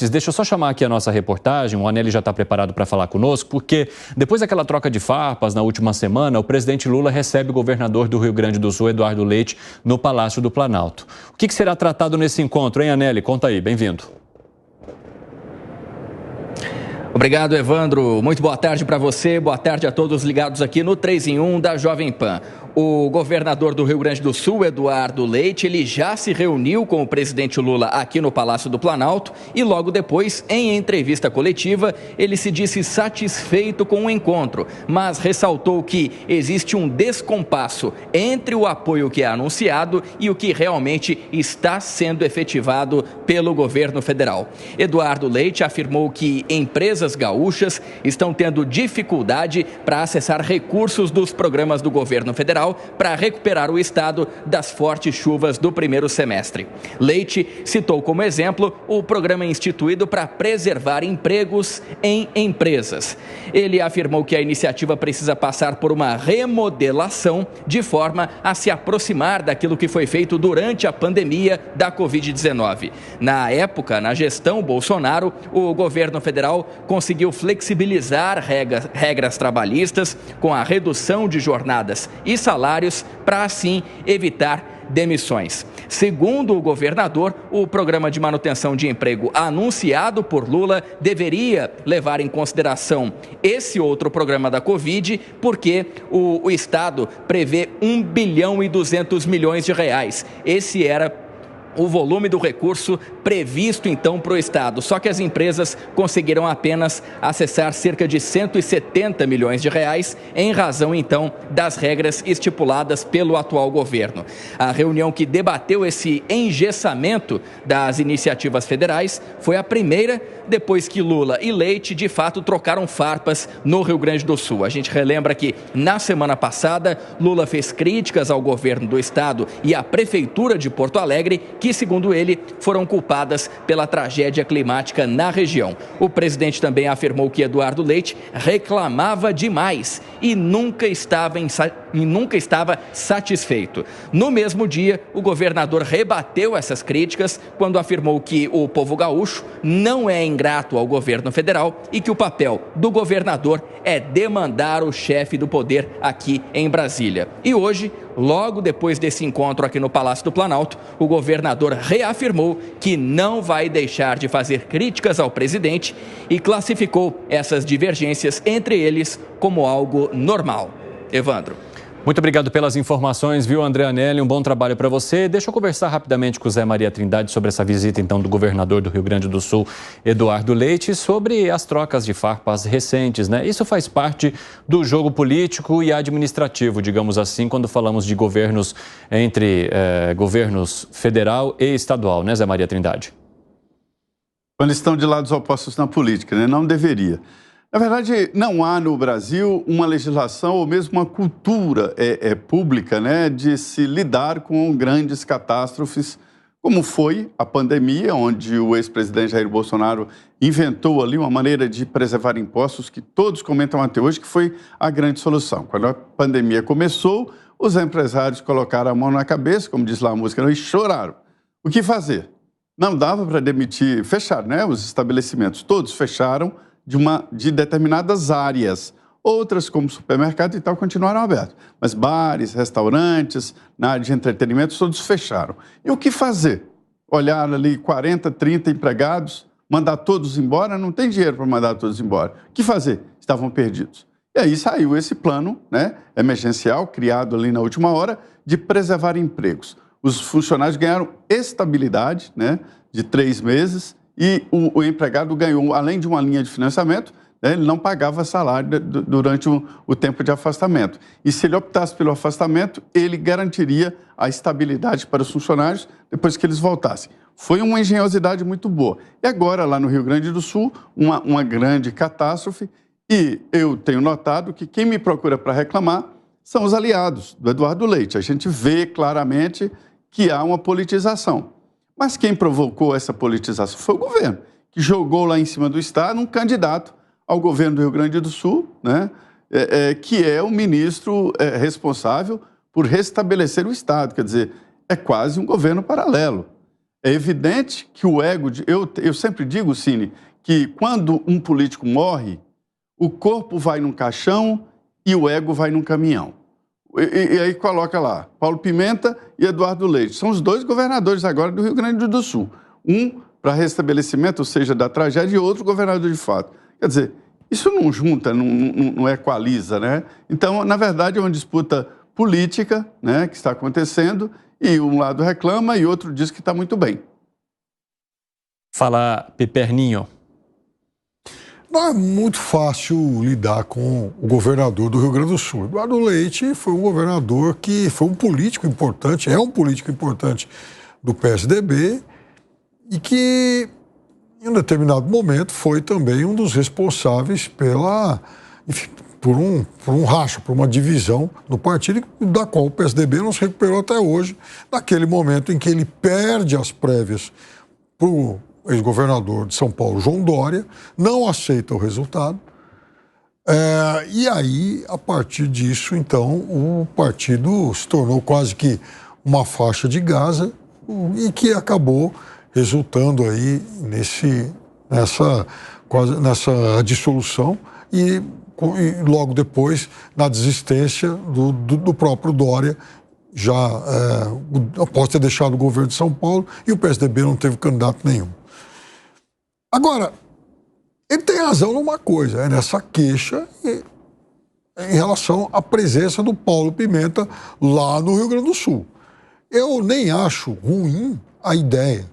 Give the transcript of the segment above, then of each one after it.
Deixa eu só chamar aqui a nossa reportagem, o Anelli já está preparado para falar conosco, porque depois daquela troca de farpas na última semana, o presidente Lula recebe o governador do Rio Grande do Sul, Eduardo Leite, no Palácio do Planalto. O que será tratado nesse encontro, hein, Anelli? Conta aí, bem-vindo. Obrigado, Evandro. Muito boa tarde para você, boa tarde a todos ligados aqui no 3 em 1 da Jovem Pan. O governador do Rio Grande do Sul, Eduardo Leite, ele já se reuniu com o presidente Lula aqui no Palácio do Planalto e logo depois, em entrevista coletiva, ele se disse satisfeito com o encontro, mas ressaltou que existe um descompasso entre o apoio que é anunciado e o que realmente está sendo efetivado pelo governo federal. Eduardo Leite afirmou que empresas gaúchas estão tendo dificuldade para acessar recursos dos programas do governo federal para recuperar o estado das fortes chuvas do primeiro semestre. Leite citou como exemplo o programa instituído para preservar empregos em empresas. Ele afirmou que a iniciativa precisa passar por uma remodelação de forma a se aproximar daquilo que foi feito durante a pandemia da Covid-19. Na época, na gestão Bolsonaro, o governo federal conseguiu flexibilizar regras trabalhistas com a redução de jornadas e salários para, assim, evitar demissões. Segundo o governador, o programa de manutenção de emprego anunciado por Lula deveria levar em consideração esse outro programa da Covid, porque o Estado prevê 1 bilhão e 200 milhões de reais. Esse era o volume do recurso previsto, então, para o Estado. Só que as empresas conseguiram apenas acessar cerca de 170 milhões de reais, em razão, então, das regras estipuladas pelo atual governo. A reunião que debateu esse engessamento das iniciativas federais foi a primeira depois que Lula e Leite, de fato, trocaram farpas no Rio Grande do Sul. A gente relembra que, na semana passada, Lula fez críticas ao governo do Estado e à Prefeitura de Porto Alegre, que, segundo ele, foram culpadas pela tragédia climática na região. O presidente também afirmou que Eduardo Leite reclamava demais e nunca estava satisfeito. No mesmo dia, o governador rebateu essas críticas quando afirmou que o povo gaúcho não é ingrato ao governo federal e que o papel do governador é demandar o chefe do poder aqui em Brasília. E hoje, logo depois desse encontro aqui no Palácio do Planalto, o governador reafirmou que não vai deixar de fazer críticas ao presidente e classificou essas divergências entre eles como algo normal. Evandro. Muito obrigado pelas informações, viu, André Anelli? Um bom trabalho para você. Deixa eu conversar rapidamente com o Zé Maria Trindade sobre essa visita, então, do governador do Rio Grande do Sul, Eduardo Leite, sobre as trocas de farpas recentes, né? Isso faz parte do jogo político e administrativo, digamos assim, quando falamos de governos entre governos federal e estadual, né, Zé Maria Trindade? Quando estão de lados opostos na política, né? Não deveria. Na verdade, não há no Brasil uma legislação ou mesmo uma cultura pública, né, de se lidar com grandes catástrofes, como foi a pandemia, onde o ex-presidente Jair Bolsonaro inventou ali uma maneira de preservar impostos que todos comentam até hoje que foi a grande solução. Quando a pandemia começou, os empresários colocaram a mão na cabeça, como diz lá a música, e choraram. O que fazer? Não dava para demitir, fechar, né, os estabelecimentos, todos fecharam, de determinadas áreas. Outras, como supermercado e tal, continuaram abertos. Mas bares, restaurantes, na área de entretenimento, todos fecharam. E o que fazer? Olhar ali 40, 30 empregados, mandar todos embora? Não tem dinheiro para mandar todos embora. O que fazer? Estavam perdidos. E aí saiu esse plano, né, emergencial, criado ali na última hora, de preservar empregos. Os funcionários ganharam estabilidade, né, de 3 meses, e o empregado ganhou, além de uma linha de financiamento, né, ele não pagava salário durante o tempo de afastamento. E se ele optasse pelo afastamento, ele garantiria a estabilidade para os funcionários depois que eles voltassem. Foi uma engenhosidade muito boa. E agora, lá no Rio Grande do Sul, uma grande catástrofe, e eu tenho notado que quem me procura para reclamar são os aliados do Eduardo Leite. A gente vê claramente que há uma politização. Mas quem provocou essa politização foi o governo, que jogou lá em cima do Estado um candidato ao governo do Rio Grande do Sul, né, que é o ministro responsável por restabelecer o Estado. Quer dizer, é quase um governo paralelo. É evidente que o ego... Eu sempre digo, Cine, que quando um político morre, o corpo vai num caixão e o ego vai num caminhão. E aí coloca lá, Paulo Pimenta e Eduardo Leite. São os dois governadores agora do Rio Grande do Sul. Um para restabelecimento, ou seja, da tragédia, e outro governador de fato. Quer dizer, isso não junta, não equaliza, né? Então, na verdade, é uma disputa política, né, que está acontecendo, e um lado reclama e outro diz que está muito bem. Fala, Piperninho. Não é muito fácil lidar com o governador do Rio Grande do Sul. Eduardo Leite foi um governador que foi um político importante, é um político importante do PSDB e que, em um determinado momento, foi também um dos responsáveis por um racha, por uma divisão no partido, da qual o PSDB não se recuperou até hoje, naquele momento em que ele perde as prévias para o ex-governador de São Paulo, João Dória, não aceita o resultado. E aí, a partir disso, então, o partido se tornou quase que uma faixa de Gaza e que acabou resultando aí nessa dissolução e logo depois na desistência do próprio Dória, já após ter deixado o governo de São Paulo, e o PSDB não teve candidato nenhum. Agora, ele tem razão numa coisa, nessa queixa em relação à presença do Paulo Pimenta lá no Rio Grande do Sul. Eu nem acho ruim a ideia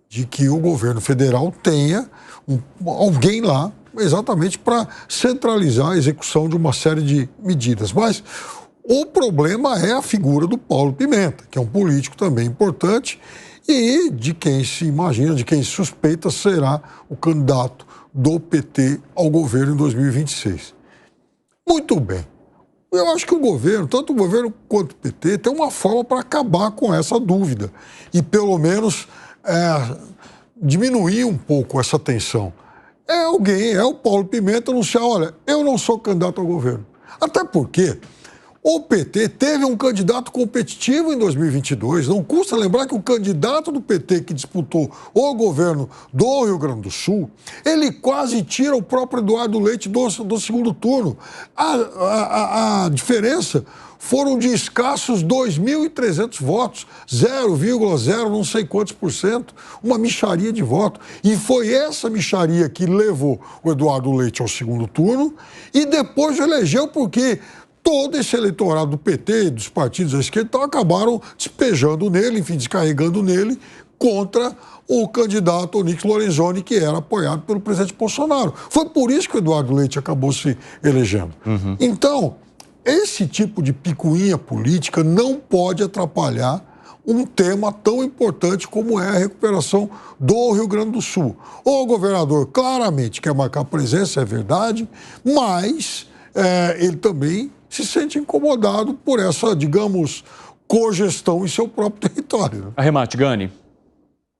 de que o governo federal tenha alguém lá exatamente para centralizar a execução de uma série de medidas. Mas o problema é a figura do Paulo Pimenta, que é um político também importante e de quem se imagina, de quem se suspeita será o candidato do PT ao governo em 2026. Muito bem. Eu acho que o governo, tanto o governo quanto o PT, tem uma forma para acabar com essa dúvida e pelo menos diminuir um pouco essa tensão. É o Paulo Pimenta anunciar, olha, eu não sou candidato ao governo. Até porque o PT teve um candidato competitivo em 2022. Não custa lembrar que o candidato do PT que disputou o governo do Rio Grande do Sul, ele quase tira o próprio Eduardo Leite do segundo turno. A diferença foram de escassos 2.300 votos, 0,0 não sei quantos %, uma mixaria de voto. E foi essa mixaria que levou o Eduardo Leite ao segundo turno e depois elegeu porque todo esse eleitorado do PT e dos partidos da esquerda então, acabaram despejando nele, enfim, descarregando nele contra o candidato Onyx Lorenzoni, que era apoiado pelo presidente Bolsonaro. Foi por isso que o Eduardo Leite acabou se elegendo. Então, esse tipo de picuinha política não pode atrapalhar um tema tão importante como é a recuperação do Rio Grande do Sul. O governador claramente quer marcar presença, é verdade, mas ele também se sente incomodado por essa, digamos, cogestão em seu próprio território. Arremate, Gani.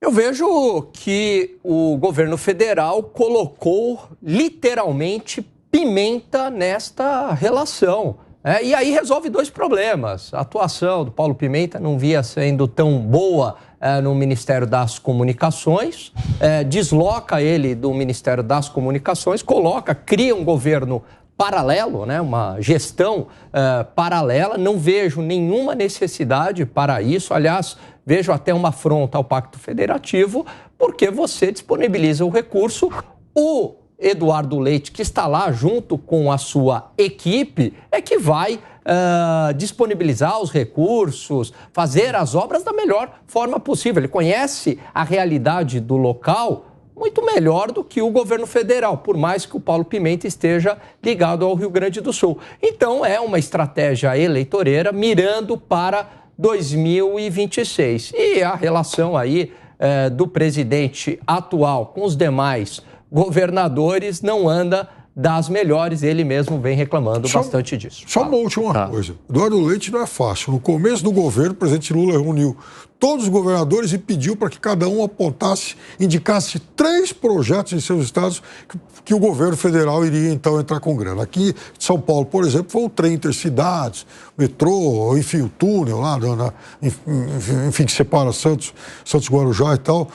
Eu vejo que o governo federal colocou literalmente pimenta nesta relação. E aí resolve dois problemas. A atuação do Paulo Pimenta não via sendo tão boa no Ministério das Comunicações, desloca ele do Ministério das Comunicações, cria um governo paralelo, né, uma gestão paralela. Não vejo nenhuma necessidade para isso. Aliás, vejo até uma afronta ao Pacto Federativo, porque você disponibiliza o recurso. O Eduardo Leite, que está lá junto com a sua equipe, é que vai disponibilizar os recursos, fazer as obras da melhor forma possível. Ele conhece a realidade do local muito melhor do que o governo federal, por mais que o Paulo Pimenta esteja ligado ao Rio Grande do Sul. Então, é uma estratégia eleitoreira mirando para 2026. E a relação aí do presidente atual com os demais governadores não anda das melhores. Ele mesmo vem reclamando bastante disso. Só uma última coisa. Eduardo Leite não é fácil. No começo do governo, o presidente Lula reuniu todos os governadores e pediu para que cada um apontasse, indicasse 3 projetos em seus estados que o governo federal iria, então, entrar com grana. Aqui em São Paulo, por exemplo, foi o trem intercidades, metrô, enfim, o túnel lá, enfim, que separa Santos, Guarujá e tal.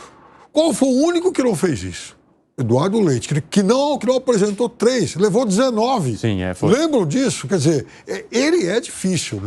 Qual foi o único que não fez isso? Eduardo Leite, que não apresentou 3, levou 19. Sim, foi. Lembram disso? Quer dizer, ele é difícil, né?